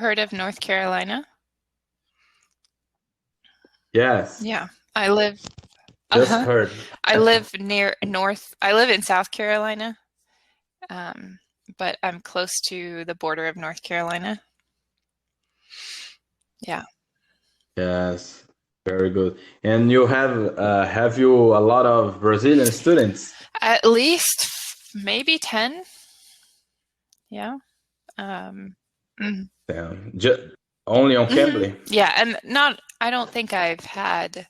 Heard of North Carolina? Yes, Yeah. I live just uh-huh. heard. I live near North. I live in South Carolina. Um, but I'm close to the border of North Carolina. Yeah. Yes, very good. And you have you a lot of Brazilian students? At least maybe 10. Yeah. Um, mhm. Yeah, only on Cambly. Yeah, and not I don't think I've had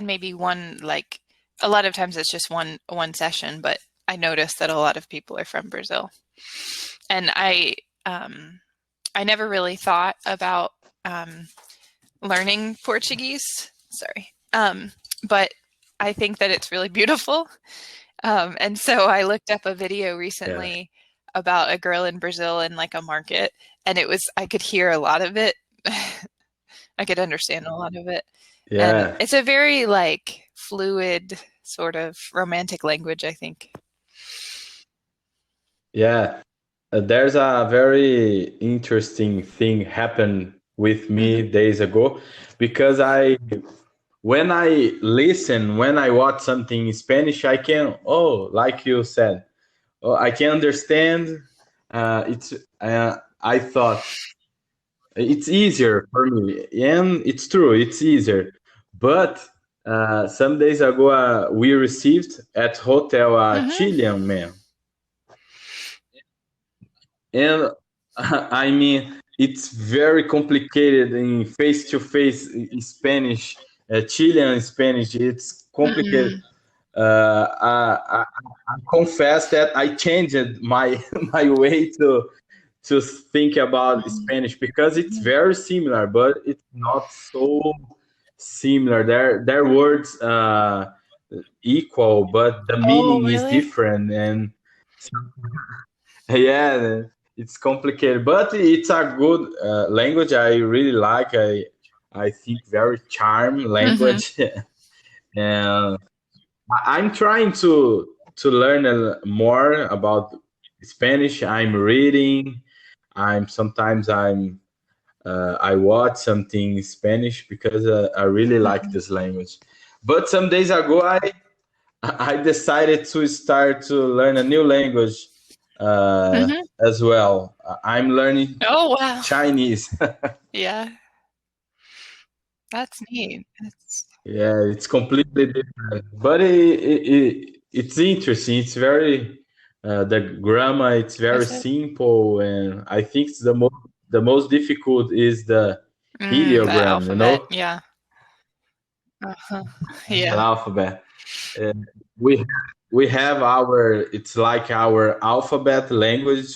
maybe one, like a lot of times it's just one session, but I noticed that a lot of people are from Brazil. And um I never really thought about um learning Portuguese. Sorry. But I think that it's really beautiful. And so I looked up a video Yeah, recently about a girl in Brazil in like a market, and I could hear a lot of it. I could understand a lot of it. And yeah, it's a very like fluid sort of romantic language, I think. yeah. There's a very interesting thing happened with Hmm. me days ago because when I watch something in Spanish, I can, like you said, I can understand. It's I thought it's easier for me, and it's true, it's easier. But some days ago, we received at hotel a Hmm. Chilean man, and I mean it's very complicated in face-to-face Spanish, Chilean Spanish. It's complicated. Mm. I confess that I changed my my way to think about Spanish because it's very similar, but it's not so similar. Their words equal, but the Oh, meaning is really? different, and yeah, it's complicated. But it's a good language. I really like. I think very charm Hmm. language, and I'm trying to learn more about Spanish. I'm reading. I watch something in Spanish because I really like Hmm. this language. But some days ago, I decided to start to learn a new language Hmm. as well. I'm learning Oh, wow. Chinese. Yeah, that's neat. That's Yeah, it's completely different, but it's interesting. It's very the grammar. It's very is it? simple, and I think the most difficult is the The ideogram. alphabet. Yeah. Uh-huh. The Yeah. alphabet. Uh, we we have our. It's like our alphabet language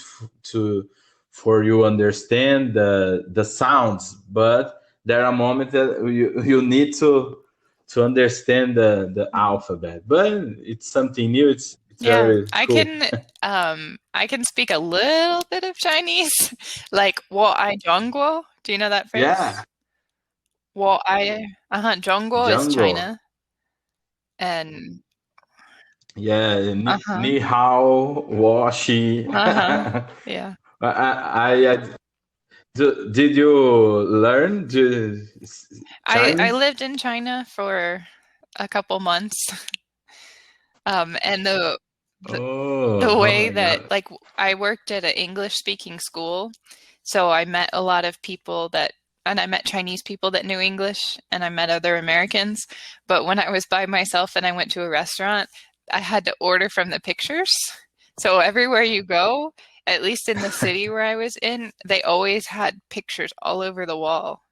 to for you understand the sounds, but there are moments that you need to understand the Mhm. alphabet. But it's something new. It's Yeah. very cool. I can speak a little bit of Chinese, like 我爱中国. Do you know that Yeah, phrase? 中国 is jungle. China. And Yeah, uh-huh. ni hao, washi. Uh-huh. Yeah. Did you learn I Chinese? lived in China for a couple months. And the Oh way my that God. like I worked at an English speaking school, so I met a lot of people that and I met Chinese people that knew English and I met other Americans. But when I was by myself and I went to a restaurant, I had to order from the pictures. So everywhere you go, at least in the city where I was in, they always had pictures all over the wall.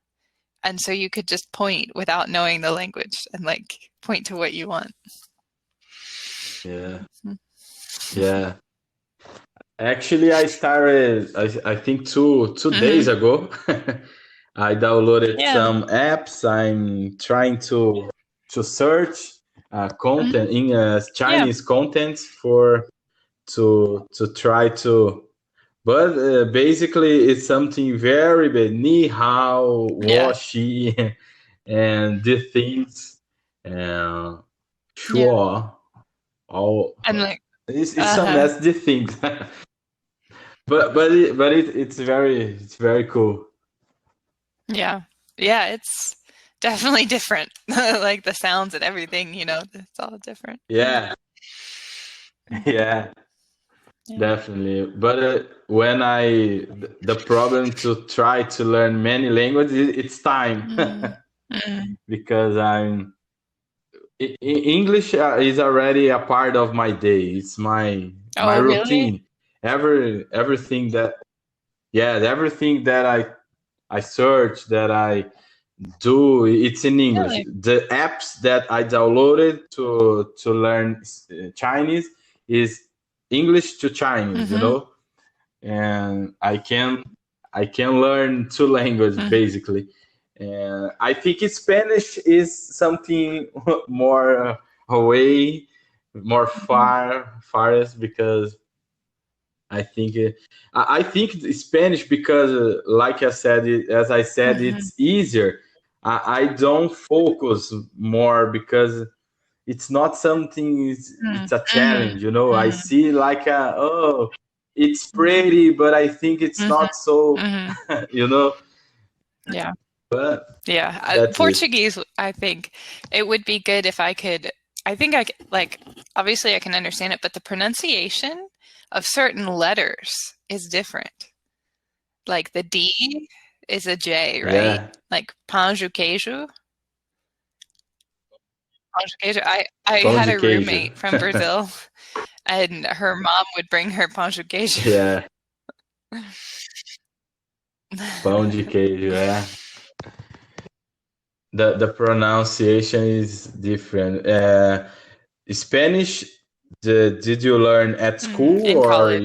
And so you could just point without knowing the language and like point to what you want. Yeah, yeah. Actually, I started. I think two days Hmm. ago. I downloaded Yeah. some apps. I'm trying to search content Hmm. in Yeah. Chinese content for to try to. But basically, it's something very big. Ni hao, Yeah. washi, and these things. Uh, Yeah. sure. All And like, it's some uh-huh. nasty things. it's very cool. Yeah. Yeah, it's definitely different. Like the sounds and everything, it's all different. Yeah, Mm. yeah, Yeah. definitely. But when the problem to try to learn many languages, it's time Mm. Mm. because English is already a part of my day. It's my Oh, really? routine. Everything that yeah, everything that I search that I do, it's in English. Really? The apps that I downloaded to learn Chinese is English to Chinese, Mm-hmm. and I can learn two languages Mm-hmm. basically. And I think Spanish is something more away, more farthest because I think I think Spanish because, like I said, as I said, Mm-hmm. it's easier. I don't focus more because it's not something. It's a Mm-hmm. challenge, you know. I Mm-hmm. see like it's pretty, but I think it's Mm-hmm. not so, Mm-hmm. you know. Yeah. But Yeah. that's it. Portuguese, I think it would be good if I could. I think like, obviously I can understand it, but the pronunciation of certain letters is different. Like the D is a J, right? Yeah, Like pão de queijo. Pão de queijo. I pão had de a queijo. roommate from Brazil, and her mom would bring her pão de queijo. Yeah, pão de queijo. Yeah, the pronunciation is different. Spanish, did you learn at school In or college.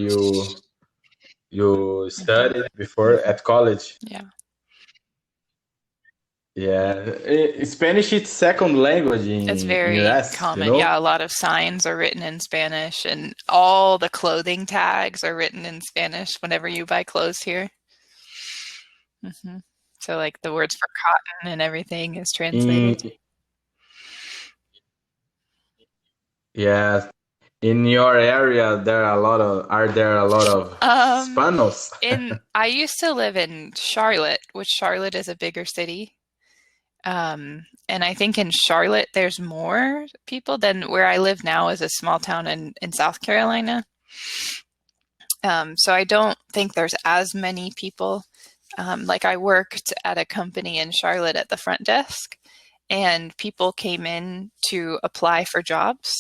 you Hmm. studied before Hmm. at college? Yeah. Yeah, Spanish is second language It's in very US, you common. know? Yeah, a lot of signs are written in Spanish, and all the clothing tags are written in Spanish whenever you buy clothes here. Hmm. So, like the words for cotton and everything is translated. In yeah, in your area are there a lot of Um, Hispanos? I used to live in Charlotte, which Charlotte is a bigger city. And I think in Charlotte there's more people than where I live now is a small town in South Carolina. So I don't think there's as many people. Like I worked at a company in Charlotte at the front desk, and people came in to apply for jobs.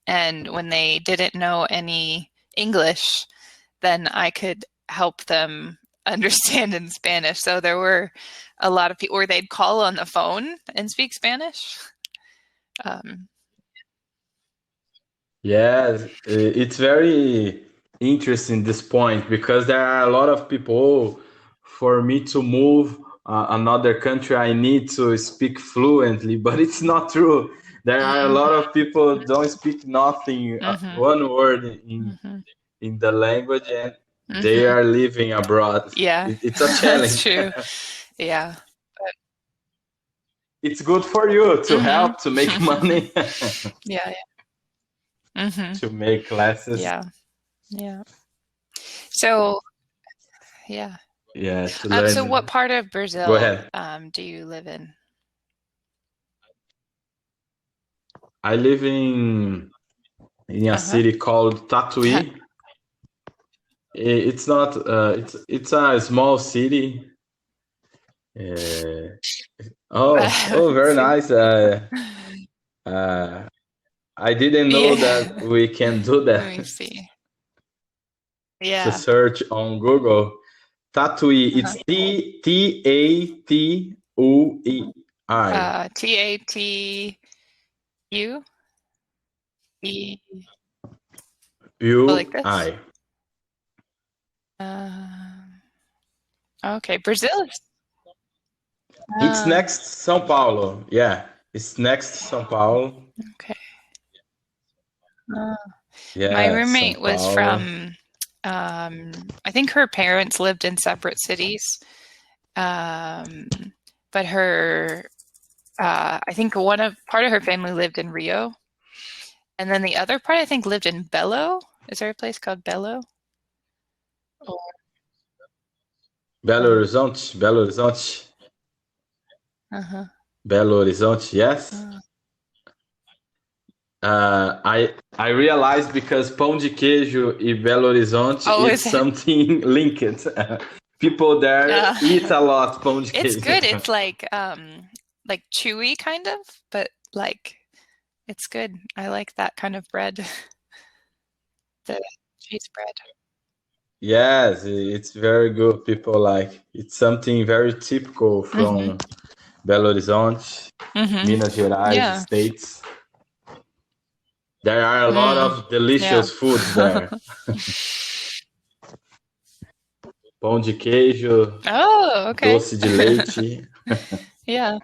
And when they didn't know any English, then I could help them understand in Spanish. So there were a lot of people, or they'd call on the phone and speak Spanish. Um, Yes, it's very interesting this point because there are a lot of people. "Oh, for me to move another country, I need to speak fluently," but it's not true. There are a mm-hmm, lot of people don't speak nothing, mm-hmm, one word mm-hmm, in the language, and they mm-hmm. are living abroad. Yeah, It's a that's challenge. true. Yeah. It's good for you to Mm-hmm. help to make money Yeah, yeah. Mm-hmm. to make classes. Yeah, yeah. So, yeah. Yeah, to So what learn. part of Go Brazil ahead. do you live in? I live in a Uh-huh. city called Tatuí. It's not. It's a small city. Uh, oh, Let's very see. nice. Uh, I didn't know Yeah. that we can do Let that me see. to Yeah. search on Google. Tatuí. Uh-huh. It's Tatuí. TATU? E, oh, like this? UI. Uh, okay, Brazil is, It's uh, next São Paulo. Yeah, it's next São Paulo. okay. Uh, my Yeah, roommate São was Paulo. from, I think her parents lived in separate cities. Um, but I think part of her family lived in Rio, and then the other part I think lived in Belo. Is there a place called Belo? Or, Belo or Horizonte, Belo Horizonte, uh-huh. Belo Horizonte. Yes. Uh, I realized because pão de queijo e Belo Horizonte, oh, it's is it? something linked. People there eat Uh, a lot pão de it's queijo. good. It's like chewy kind of, but like it's good. I like that kind of bread, the cheese bread. Yes, it's very good. People like it's something very typical Hmm. from Belo Horizonte, Hmm. Minas Gerais Yeah. states. There are a lot Mm. of Yeah. delicious foods there. Pão de queijo, Oh, okay. doce de leite. Yeah.